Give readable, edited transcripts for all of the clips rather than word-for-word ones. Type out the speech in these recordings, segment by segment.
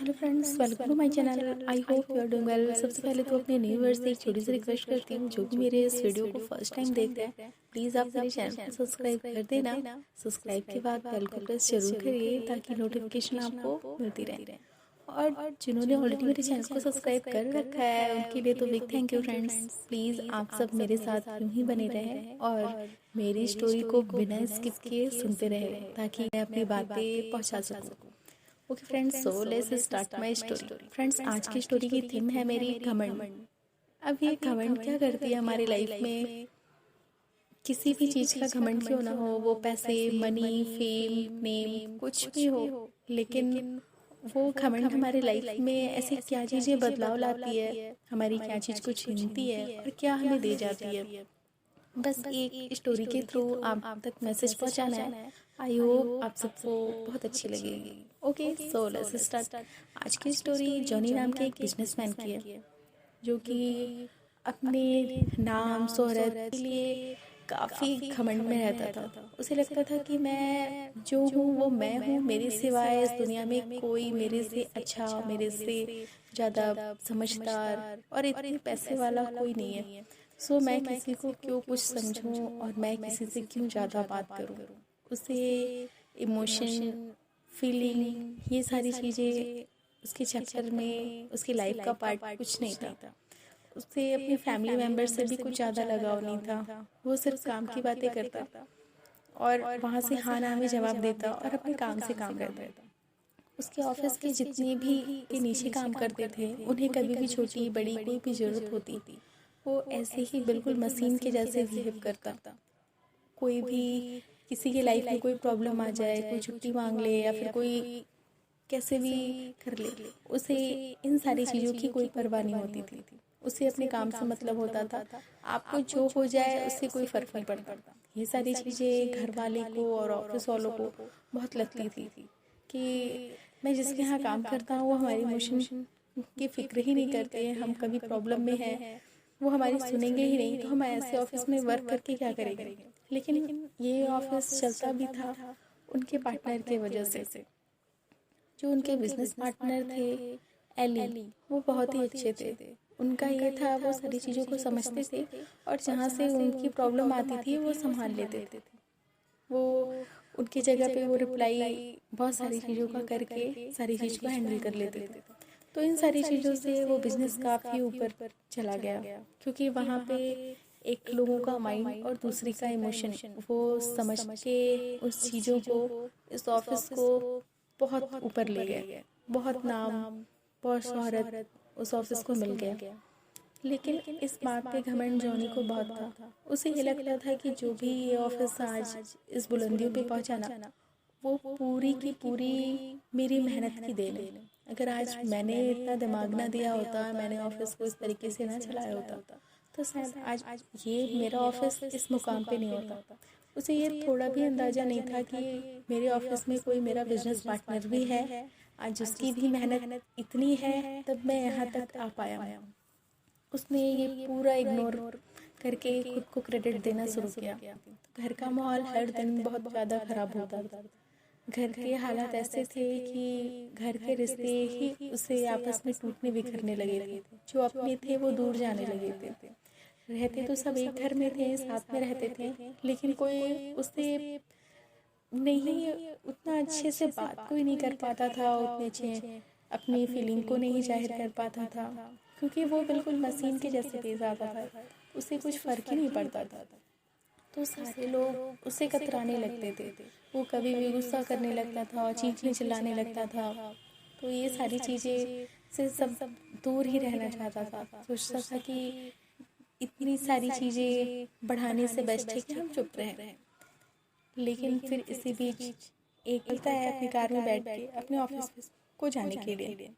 Hello friends, welcome to my channel. I hope you are doing well. सबसे पहले तो अपने न्यू व्यूअर्स से एक छोटी सी रिक्वेस्ट करती हूँ, जो भी मेरे इस वीडियो को फर्स्ट टाइम देख रहे हैं, प्लीज़ आप मेरे चैनल को सब्सक्राइब कर देना। सब्सक्राइब के बाद बेल को प्रेस जरूर करिए ताकि नोटिफिकेशन आपको मिलती रहे। और जिन्होंने ऑलरेडी मेरे चैनल को सब्सक्राइब कर रखा है उनके लिए तो big thank you friends. Please आप सब मेरे साथ यूं ही बने रहें और मेरी स्टोरी को बिना स्किप किए सुनते रहें ताकि मैं अपनी बातें पहुँचा सकूँ। Okay friends, so let's start my story. Friends, आज की स्टोरी की थीम है मेरी घमंड। अब ये घमंड क्या करती है हमारी लाइफ में? किसी भी चीज़ का घमंड क्यों ना हो, वो पैसे, मनी, फेम, नेम, कुछ भी हो, लेकिन वो घमंड हमारे लाइफ में ऐसी क्या चीज़ें बदलाव लाती है, हमारी क्या चीज़ को छीनती है और क्या हमें दे जाती है। बस एक स्टोरी के थ्रू आप तक मैसेज पहुंचाना है। आई होप आप सबको बहुत अच्छी लगेगी। Okay, so let's start. आज की स्टोरी जॉनी नाम के एक बिजनेसमैन की है, जो कि अपने नाम शोहरत के लिए काफ़ी घमंड में रहता था। उसे लगता था कि मैं जो हूँ वो मैं हूँ, मेरे सिवाय इस दुनिया में कोई मेरे से अच्छा, मेरे से ज़्यादा समझदार और इतने पैसे वाला कोई नहीं है। सो मैं किसी को क्यों कुछ समझूं और मैं किसी से क्यों ज़्यादा बात करूं। उसे इमोशन, फीलिंग, ये सारी चीज़ें उसके चक्कर में उसकी लाइफ का पार्ट कुछ नहीं था। उसे अपने फैमिली मेम्बर से भी कुछ ज़्यादा लगाव नहीं था। वो सिर्फ काम की बातें करता और वहाँ से हाँ ना में जवाब देता और अपने काम से काम रहता। उसके ऑफिस के जितने भी के नीचे काम करते थे, उन्हें कभी भी छोटी बड़ी कोई भी ज़रूरत होती, वो ऐसे ही बिल्कुल मशीन के जैसे बिहेव करता। कोई भी किसी के लाइफ में कोई प्रॉब्लम आ जाए, कोई छुट्टी मांग ले या फिर कोई कैसे भी कर ले, उसे इन सारी चीज़ों की कोई परवाह नहीं होती थी। उसे अपने काम से मतलब होता था। आपको जो हो जाए उससे कोई फ़र्क नहीं पड़ता। ये सारी चीज़ें घर वाले को और ऑफिस वालों को बहुत लगती थी कि मैं जिसके यहाँ काम करता हूँ वो हमारी इमोशन की फिक्र ही नहीं करते हैं। हम कभी प्रॉब्लम में हैं, वो हमारी सुनेंगे ही नहीं, तो हम ऐसे ऑफिस में वर्क करके क्या करेंगे। लेकिन ये ऑफिस चलता भी था उनके पार्टनर के वजह से। जो उनके बिजनेस पार्टनर थे एली, वो बहुत ही अच्छे थे। उनका ये था, वो सारी चीज़ों को समझते थे और जहाँ से उनकी प्रॉब्लम आती थी वो संभाल लेते थे। वो उनकी जगह पे वो रिप्लाई बहुत सारी चीज़ों का करके सारी चीज़ को हैंडल कर लेते थे। तो इन सारी चीज़ों से वो बिज़नेस काफ़ी ऊपर चला गया, क्योंकि वहाँ पे एक लोगों का माइंड और दूसरी का इमोशन वो समझ के उस चीज़ों को, इस ऑफिस को बहुत ऊपर ले गए। बहुत नाम, बहुत शोहरत उस ऑफिस को मिल गया। लेकिन इस बात पे घमंड जॉनी को बहुत था। उसे ये लगता था कि जो भी ये ऑफिस आज इस बुलंदियों पे पहुंचा ना, वो पूरी की पूरी मेरी मेहनत की देन है। अगर आज मैंने इतना दिमाग ना दिया होता, मैंने ऑफिस को इस तरीके से ना चलाया होता, तो शायद आज ये मेरा ऑफिस इस मुकाम पे नहीं होता। उसे ये थोड़ा भी अंदाज़ा नहीं था कि मेरे ऑफिस में कोई मेरा बिजनेस पार्टनर भी है, आज उसकी भी मेहनत इतनी है तब मैं यहाँ तक आ पाया हूँ। उसने ये पूरा इग्नोर करके खुद को क्रेडिट देना शुरू किया। घर का माहौल हर दिन बहुत ज़्यादा खराब होता था। घर के हालात ऐसे थे कि घर के रिश्ते ही उसे आपस में टूटने बिखरने लगे थे। जो अपने थे वो दूर जाने लगे थे। रहते तो सब एक घर में थे, साथ में रहते थे, लेकिन कोई उससे नहीं उतना अच्छे से बात कोई नहीं कर पाता था, उतने अच्छे अपनी फीलिंग को नहीं जाहिर कर पाता था, क्योंकि वो बिल्कुल मशीन के जैसे पेश आता था। उसे कुछ फ़र्क ही नहीं पड़ता था। तो सारे लोग उससे कतराने लगते थे। वो कभी भी गुस्सा करने लगता था और चीखने चिल्लाने लगता था। तो ये सारी चीज़ें से सब दूर ही रहना चाहता था। सोचता था कि इतनी सारी चीज़ें बढ़ाने से बेस्ट है कि हम चुप रहें। लेकिन फिर इसी बीच एक चलता है अपनी कार में बैठ के अपने ऑफिस को जाने के लिए।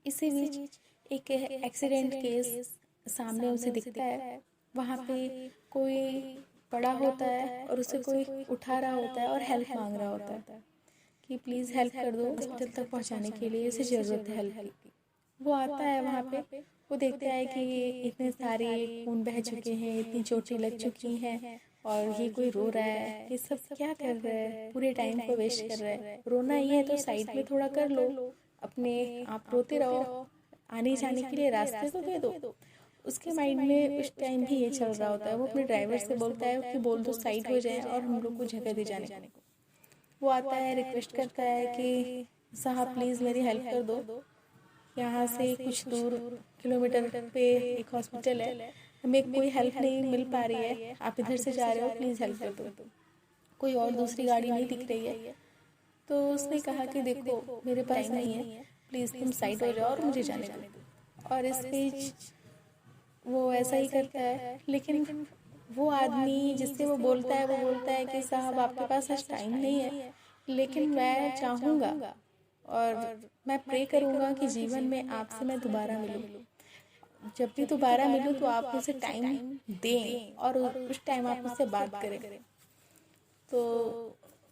इसी बीच एक एक्सीडेंट केस सामने उसे दिखता है। वहाँ पे कोई पड़ा होता है और उसे कोई उठा रहा होता है और हेल्प मांग रहा होता है कि प्लीज़ हेल्प कर दो, हॉस्पिटल तक पहुँचाने के लिए इसे ज़रूरत है हेल्प की। वो आता है वहाँ पे, वो देखता है कि इतने सारे खून बह चुके हैं, इतनी चोटें लग चुकी हैं और ये कोई रो रहा है। ये सब क्या कर रहा है, पूरे टाइम को वेस्ट कर रहा है। रोना ही है तो साइड में थोड़ा कर लो, अपने आप रोते रहो, आने जाने के लिए रास्ते तो दे दो। उसके माइंड में उस टाइम भी ये चल रहा होता है। वो अपने ड्राइवर से बोलता है कि बोल दो साइड हो जाए और हम लोग को जगह दे जाने को। वो आता है, रिक्वेस्ट करता है कि साहब प्लीज़ मेरी हेल्प कर दो, यहाँ से कुछ दूर किलोमीटर पे एक हॉस्पिटल है, हमें कोई हेल्प नहीं मिल पा रही है, आप इधर से जा रहे हो, प्लीज़ हेल्प कर दो। कोई और दूसरी गाड़ी नहीं दिख रही है। तो उसने कहा कि देखो मेरे पास टाइम नहीं है, प्लीज़ तुम साइड हो जाओ और मुझे जाने दो। और इस बीच वो ऐसा ही करता है। लेकिन वो आदमी जिससे वो बोलता है कि साहब आपके पास आज टाइम नहीं है, लेकिन मैं चाहूँगा और मैं प्रे करूँगा कि जीवन में आपसे मैं दोबारा मिलूँ। जब भी दोबारा मिलूँ तो आप मुझे टाइम दें और उस टाइम आप मुझसे बात करें। तो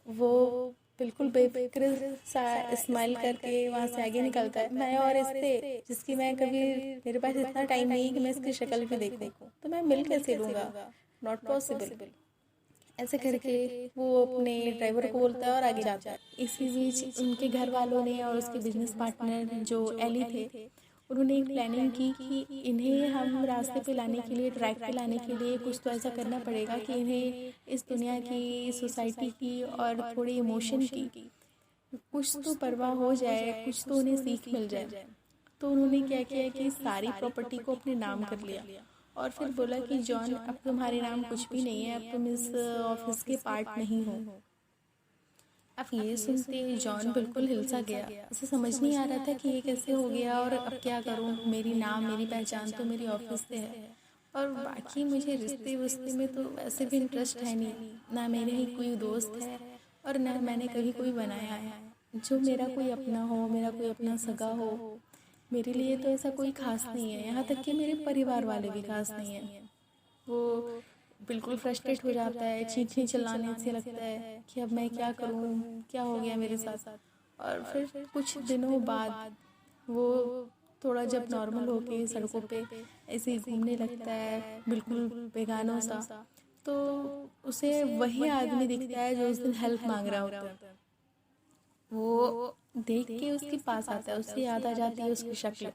वो बिल्कुल बेफिक्र सा स्माइल करके वहाँ से आगे निकलता है। मैं और इससे जिसकी मैं कभी, मेरे पास इतना टाइम नहीं कि मैं इसकी शक्ल भी देखूं, तो मैं मिल कैसे लूँगा, नॉट पॉसिबल। ऐसे करके वो अपने ड्राइवर को बोलता है और आगे जाता है। इसी बीच उनके घर वालों ने और उसके बिजनेस पार्टनर जो एली थे, उन्होंने एक प्लानिंग की कि इन्हें हम रास्ते पे लाने के लिए, ट्रैक पे लाने के लिए कुछ तो ऐसा करना पड़ेगा कि इन्हें इस दुनिया की, सोसाइटी की और थोड़ी इमोशन की कुछ तो परवाह हो जाए, कुछ तो उन्हें सीख मिल जाए। तो उन्होंने क्या किया कि सारी प्रॉपर्टी को अपने नाम कर लिया और फिर बोला कि जॉन अब तुम्हारे नाम कुछ भी नहीं है, अब तुम इस ऑफिस के पार्ट नहीं हो। अब ये सुनते जॉन बिल्कुल हिलसा गया। उसे समझ नहीं आ रहा था कि ये कैसे हो गया और अब क्या करूं, मेरी नाम, मेरी पहचान तो मेरी ऑफिस से है और बाकी मुझे रिश्ते वस्ते में तो वैसे भी इंटरेस्ट है नहीं, ना मेरे ही कोई दोस्त है और ना मैंने कभी कोई बनाया है जो मेरा कोई अपना हो, मेरा कोई अपना सगा हो। मेरे लिए तो ऐसा कोई खास नहीं है, यहाँ तक कि मेरे परिवार वाले भी खास नहीं है। वो बिल्कुल फ्रस्ट्रेट हो जाता है, चीखने चिल्लाने से लगता है कि अब मैं क्या करूं, क्या हो गया मेरे साथ। और फिर कुछ दिनों बाद वो थोड़ा जब नॉर्मल होके सड़कों पे ऐसे ही घूमने लगता है बिल्कुल बेगानों सा, तो उसे वही आदमी दिखता है जो उस दिन हेल्प मांग रहा होता है। वो देख के उसके पास आता है, उससे याद आ जाती है उसकी शक्ल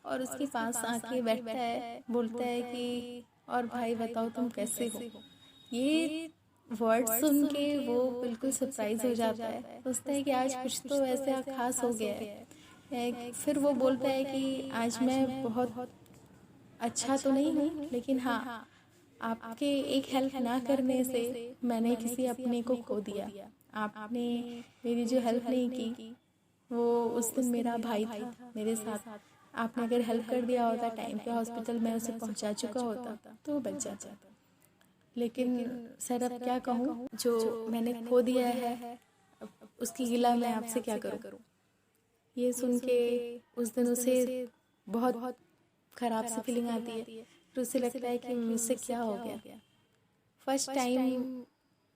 और उसके पास आके बैठता है, बोलता है कि और भाई बताओ तुम कैसे हो। ये वर्ड सुन के वो बिल्कुल सरप्राइज हो जाता है, सोचता है कि आज कुछ तो ऐसा खास हो गया है। फिर वो बोलता है कि आज मैं बहुत अच्छा तो नहीं हूँ, लेकिन हाँ आपके एक हेल्प ना करने से मैंने किसी अपने को खो दिया। आपने मेरी जो हेल्प नहीं की, वो उस दिन मेरा भाई था मेरे साथ। आपने अगर हेल्प कर दिया होता टाइम पे हॉस्पिटल में उसे पहुंचा चुका होता तो वो बच जाता। लेकिन सर अब क्या कहूँ, जो मैंने खो दिया है अब उसकी गिला मैं आपसे क्या करूँ। ये सुन के उस दिन उसे बहुत ख़राब सी फीलिंग आती है। फिर उसे लगता है कि मुझसे क्या हो गया। फर्स्ट टाइम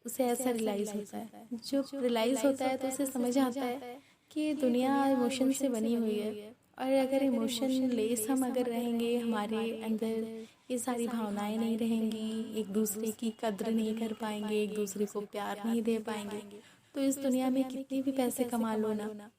उसे ऐसा रियलाइज़ होता है। जब रियलाइज़ होता है तो उसे समझ आता है कि दुनिया इमोशन से बनी हुई है और अगर इमोशन लेस हम अगर रहेंगे, हमारे अंदर ये सारी भावनाएं नहीं रहेंगी, एक दूसरे की कद्र नहीं कर पाएंगे, एक दूसरे को प्यार नहीं दे पाएंगे, तो इस दुनिया में कितने भी पैसे कमा लो ना,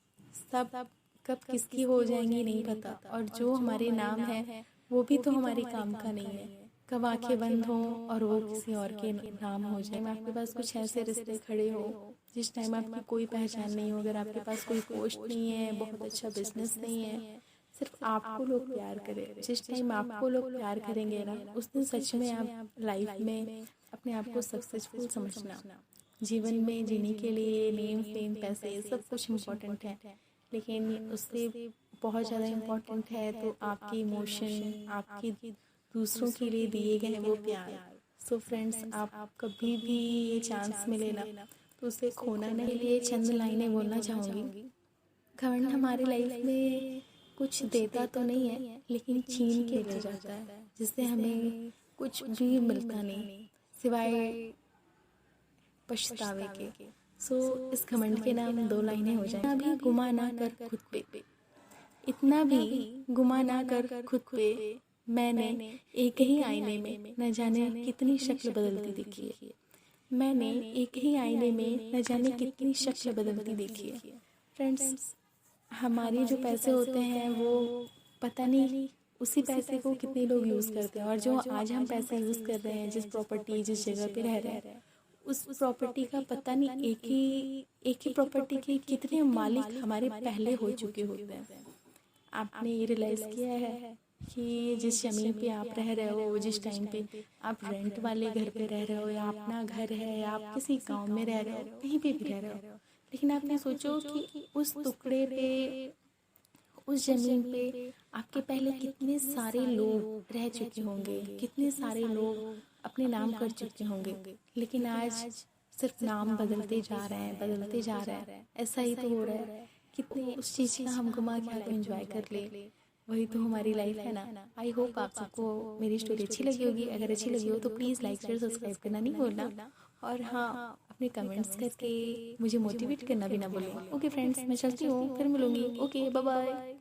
सब कब किसकी हो जाएंगी नहीं पता। और जो हमारे नाम है वो भी तो हमारे काम का नहीं है। कब आंखें बंद हों और वो किसी और के नाम हो जाए। आपके पास कुछ ऐसे रिश्ते खड़े हो जिस टाइम आपकी कोई पहचान नहीं हो, अगर आपके पास कोई पोस्ट नहीं है, बहुत अच्छा बिजनेस नहीं है, सिर्फ आपको लोग प्यार करें, जिस टाइम आपको लोग प्यार करेंगे ना, उस दिन सच में आप लाइफ में अपने आप को सक्सेसफुल समझना। जीवन में जीने के लिए नेम फेम पैसे सब कुछ इम्पोर्टेंट है, लेकिन उससे बहुत ज़्यादा इम्पोर्टेंट है तो आपकी इमोशन, आपकी दूसरों के लिए दिए गए वो प्यार। सो फ्रेंड्स, आप कभी भी ये चांस मिले ना तो उसे खोना नहीं। लिए चंद लाइनें बोलना चाहूँगी। घमंड हमारे लाइफ में कुछ देता तो नहीं है, लेकिन छीन के ले जाता है, जिससे हमें कुछ भी मिलता नहीं सिवाय पछतावे के। सो इस घमंड के नाम 2 लाइनें हो जाए। इतना भी गुमा ना कर खुद पे, इतना भी गुमा ना कर खुद पे, मैंने एक ही आईने में न जाने कितनी शक्ल बदलती देखी है। मैंने एक ही आईने में न जाने कितनी शक्ल बदलती देखी है। फ्रेंड्स, हमारे जो पैसे होते हैं वो पता नहीं उसी पैसे को कितने लोग यूज़ करते हैं, और जो आज हम पैसे यूज़ कर रहे हैं, जिस प्रॉपर्टी जिस जगह पे रह रहे हैं, उस प्रॉपर्टी का पता नहीं एक ही प्रॉपर्टी के कितने मालिक हमारे पहले हो चुके होते हैं। आपने ये रियलाइज़ किया है कि जिस ज़मीन पे आप रह रहे हो, जिस टाइम पे आप रेंट वाले घर पे रह रहे हो, या अपना घर है, या आप किसी गांव में रह रहे हो, कहीं पे भी रह रहे हो, लेकिन आपने सोचो कि उस टुकड़े पे, उस ज़मीन पे आपके पहले कितने सारे लोग रह चुके होंगे, कितने सारे लोग अपने नाम कर चुके होंगे, लेकिन आज सिर्फ नाम बदलते जा रहे हैं, बदलते जा रहे हैं। ऐसा ही तो हो रहा है, कितने उस चीज़ का हम घुमा के तो एंजॉय कर ले, वही तो हमारी लाइफ है ना। आई होप आप सबको मेरी स्टोरी अच्छी लगी होगी। अगर अच्छी लगी हो तो प्लीज़ लाइक शेयर सब्सक्राइब करना नहीं भूलना, और हाँ, अपने कमेंट्स करके मुझे मोटिवेट करना भी ना भूलें। ओके फ्रेंड्स, मैं चलती हूँ, फिर मिलूंगी। Okay, bye bye.